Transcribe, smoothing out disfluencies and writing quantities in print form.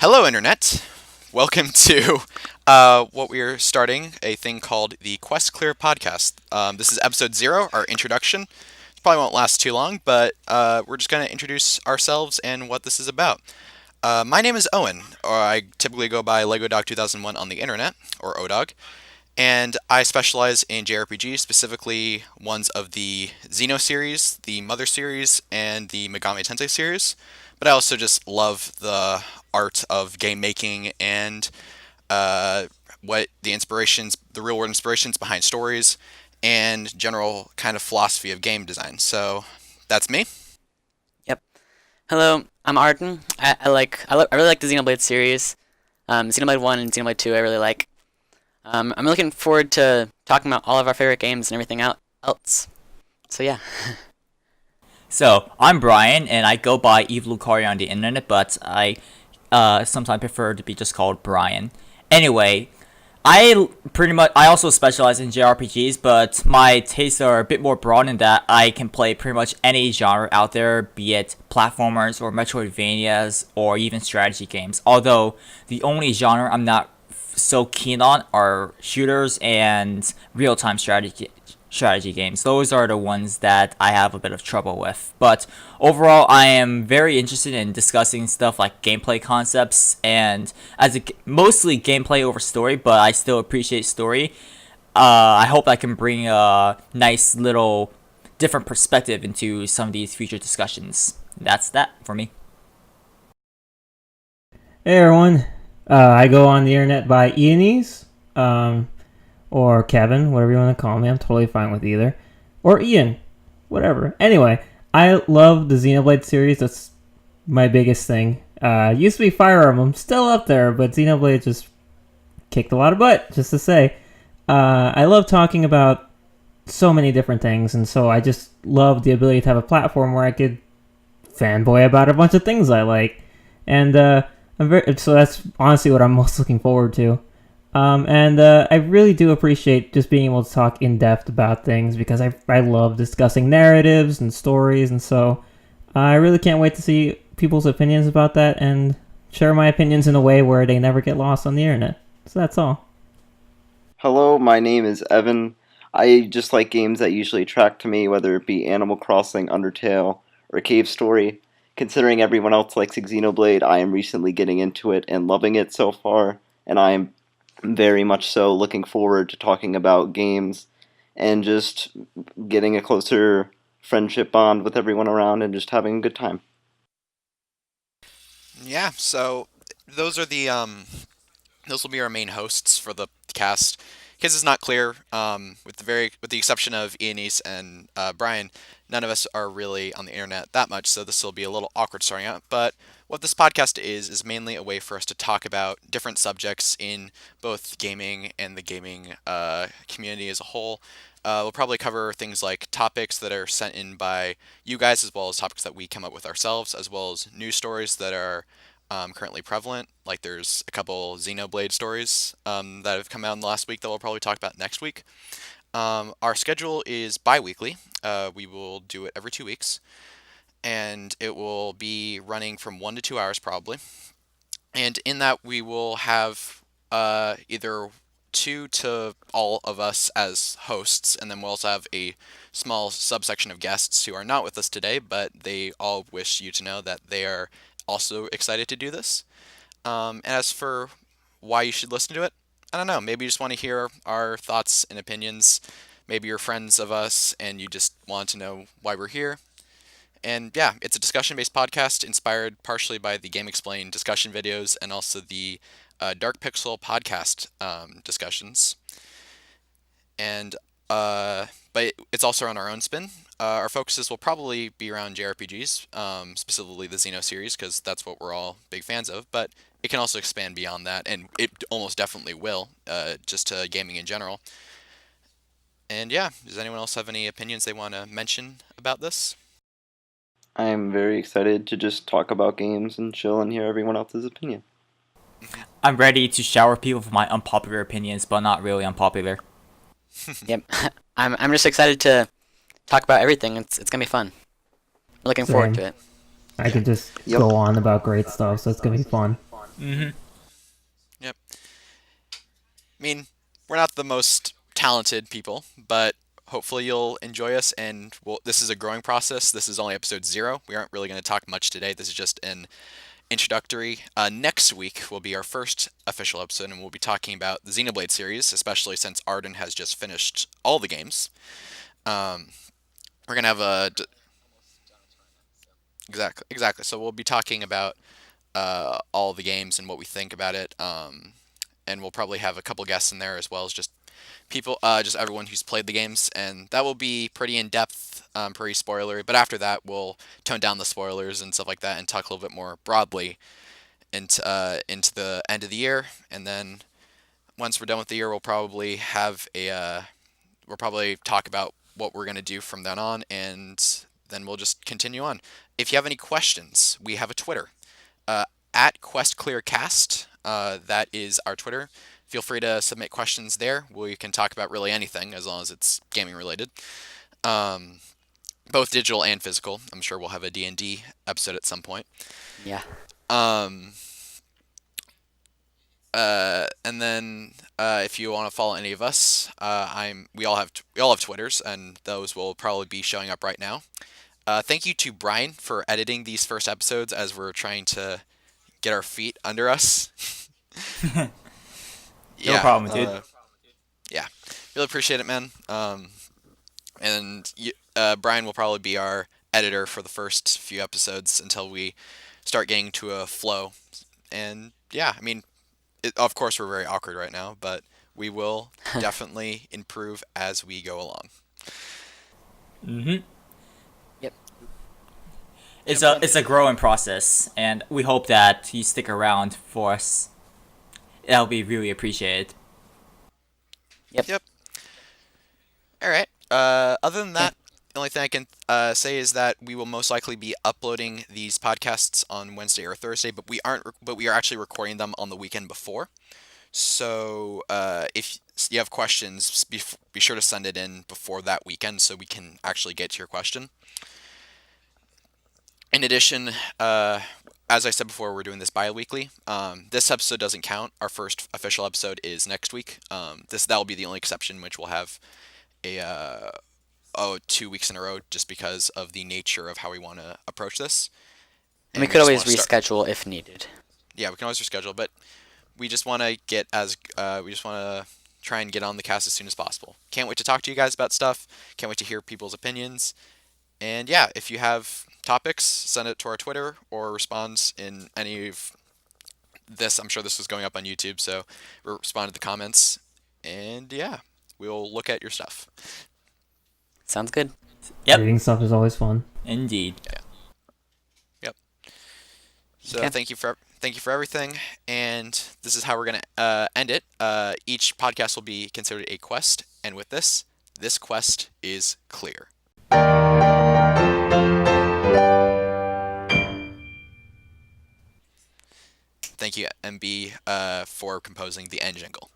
Hello, Internet. Welcome to what we are starting, a thing called the Quest Clear podcast. This is episode 0, our introduction. Probably won't last too long, but we're just going to introduce ourselves and what this is about. My name is Owen, or I typically go by Lego Dog 2001 on the internet, or ODOG, and I specialize in JRPGs, specifically ones of the Xeno series, the Mother series, and the Megami Tensei series. But I also just love the art of game making and uh, what the real world inspirations behind stories, and general kind of philosophy of game design. So that's me. Yep. Hello, I'm Arden. I really like the Xenoblade series. Xenoblade 1 and Xenoblade 2 I really like. I'm looking forward to talking about all of our favorite games and everything else. So yeah. So, I'm Brian, and I go by Evil Lucario on the internet, but I sometimes prefer to be just called Brian. Anyway, I also specialize in JRPGs, but my tastes are a bit more broad in that I can play pretty much any genre out there, be it platformers or Metroidvanias or even strategy games. Although, the only genre I'm not so keen on are shooters and real-time strategy games. Those are the ones that I have a bit of trouble with. But overall, I am very interested in discussing stuff like gameplay concepts and mostly gameplay over story, but I still appreciate story. I hope I can bring a nice little different perspective into some of these future discussions. That's that for me. Hey everyone, I go on the internet by Ianese, or Kevin, whatever you want to call me. I'm totally fine with either. Or Ian, whatever. Anyway, I love the Xenoblade series. That's my biggest thing. Used to be Fire Emblem, still up there, but Xenoblade just kicked a lot of butt, just to say. I love talking about so many different things, and so I just love the ability to have a platform where I could fanboy about a bunch of things I like. And so that's honestly what I'm most looking forward to. I really do appreciate just being able to talk in depth about things because I love discussing narratives and stories, and so I really can't wait to see people's opinions about that and share my opinions in a way where they never get lost on the internet. So that's all. Hello, my name is Evan. I just like games that usually attract to me, whether it be Animal Crossing, Undertale, or Cave Story. Considering everyone else likes Xenoblade, I am recently getting into it and loving it so far, and I am very much so looking forward to talking about games and just getting a closer friendship bond with everyone around and just having a good time. Yeah. So those are those will be our main hosts for the cast. In case it's not clear, with the exception of Ianese and Brian, none of us are really on the internet that much, so this will be a little awkward starting out. But what this podcast is mainly a way for us to talk about different subjects in both gaming and the gaming community as a whole. We'll probably cover things like topics that are sent in by you guys, as well as topics that we come up with ourselves, as well as news stories that are currently prevalent. Like there's a couple Xenoblade stories that have come out in the last week that we'll probably talk about next week. Our schedule is bi-weekly. We will do it every 2 weeks, and it will be running from 1 to 2 hours probably. And in that, we will have either two to all of us as hosts, and then we'll also have a small subsection of guests who are not with us today, but they all wish you to know that they are also excited to do this. And as for why you should listen to it, I don't know. Maybe you just want to hear our thoughts and opinions. Maybe you're friends of us and you just want to know why we're here. And yeah, it's a discussion based podcast inspired partially by the Game Explained discussion videos and also the Dark Pixel podcast discussions. And but it's also on our own spin. Our focuses will probably be around JRPGs, specifically the Xeno series, because that's what we're all big fans of. But it can also expand beyond that, and it almost definitely will, just to gaming in general. And yeah, does anyone else have any opinions they want to mention about this? I am very excited to just talk about games and chill and hear everyone else's opinion. I'm ready to shower people with my unpopular opinions, but not really unpopular. Yep. I'm just excited to talk about everything. It's gonna be fun. Looking forward Same. to it. I could just Yep. go on about great stuff, so it's gonna be fun. Yep. I mean, we're not the most talented people, but hopefully you'll enjoy us. And this is a growing process. This is only episode 0. We aren't really going to talk much today. This is just an introductory. Next week will be our first official episode, and we'll be talking about the Xenoblade series, especially since Arden has just finished all the games. Um, we're gonna have exactly. So we'll be talking about all the games and what we think about it. And we'll probably have a couple guests in there as well as just people, just everyone who's played the games, and that will be pretty in depth, pretty spoilery. But after that, we'll tone down the spoilers and stuff like that, and talk a little bit more broadly into the end of the year. And then once we're done with the year, we'll probably talk about what we're gonna do from then on, and then we'll just continue on. If you have any questions, we have a Twitter, at QuestClearCast. That is our Twitter. Feel free to submit questions there. We can talk about really anything as long as it's gaming related, both digital and physical. I'm sure we'll have a D&D episode at some point. Yeah. And then if you want to follow any of us, we all have Twitters, and those will probably be showing up right now. Thank you to Brian for editing these first episodes as we're trying to get our feet under us. No problem, dude. Yeah, really appreciate it, man. And Brian will probably be our editor for the first few episodes until we start getting to a flow. And yeah, I mean, of course we're very awkward right now, but we will definitely improve as we go along. Yep. It's a growing process, and we hope that you stick around for us. That'll be really appreciated. Yep. All right. Other than that, the only thing I can say is that we will most likely be uploading these podcasts on Wednesday or Thursday, but we are actually recording them on the weekend before. So if you have questions, be sure to send it in before that weekend so we can actually get to your question. In addition, as I said before, we're doing this bi-weekly. This episode doesn't count. Our first official episode is next week. That will be the only exception, which will have a 2 weeks in a row, just because of the nature of how we want to approach this. And we could always reschedule if needed. Yeah, we can always reschedule, but we just want to try and get on the cast as soon as possible. Can't wait to talk to you guys about stuff. Can't wait to hear people's opinions. And yeah, if you have topics, send it to our Twitter or respond in any of this. I'm sure this was going up on YouTube, so respond to the comments. And yeah, we'll look at your stuff. Sounds good. Yep. Reading stuff is always fun. Indeed. Yeah. Yep. So Okay. thank you for everything, and this is how we're gonna end it. Each podcast will be considered a quest, and with this quest is clear. Thank you, MB, for composing the end jingle.